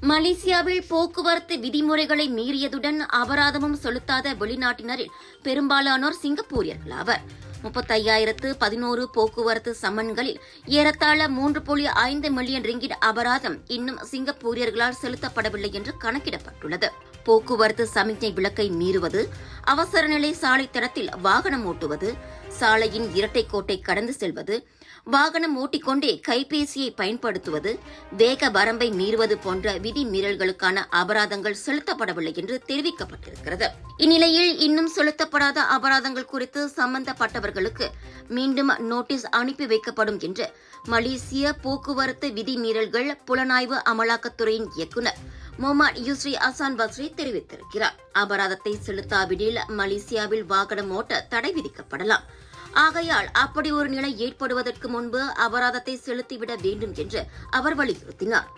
மலேசியாவில் போக்குவரத்து விதிமுறைகளை மீறியதுடன் அபராதமும் செலுத்தாத வெளிநாட்டினரில் பெரும்பாலானோர் சிங்கப்பூரியர்களாவர். 35,011 போக்குவரத்து சம்மன்களில் ஏறத்தாழ 3.5 மில்லியன் ரிங்கிட் அபராதம் இன்னும் சிங்கப்பூரியர்களால் செலுத்தப்படவில்லை என்று கணக்கிடப்பட்டுள்ளது. போக்குவரத்து சமிக்ஞை விளக்கை மீறுவது, அவசர நிலை சாலை தடத்தில் வாகனம் ஓட்டுவது, சாலையின் இரட்டைக்கோட்டை கடந்து செல்வது, வாகனம் ஓட்டிக்கொண்டே கைபேசியை பயன்படுத்துவது, வேக வரம்பை மீறுவது போன்ற விதி மீறல்களுக்கான அபராதங்கள் செலுத்தப்படவில்லை என்று தெரிவிக்கப்பட்டிருக்கிறது. இந்நிலையில் இன்னும் செலுத்தப்படாத அபராதங்கள் குறித்து சம்பந்தப்பட்டவர்களுக்கு மீண்டும் நோட்டீஸ் அனுப்பி வைக்கப்படும் என்று மலேசிய போக்குவரத்து விதிமீறல்கள் புலனாய்வு அமலாக்கத்துறையின் இயக்குநர் முகமது யூஸ்ரி அசான் பஸ்ரி தெரிவித்திருக்கிறார். அபராதத்தை செலுத்தாவிடில் மலேசியாவில் வாகனம் ஓட்ட தடை விதிக்கப்படலாம். ஆகையால் அப்படி ஒரு நிலை ஏற்படுவதற்கு முன்பு அபராதத்தை செலுத்திவிட வேண்டும் என்று அவர் வலியுறுத்தினார்.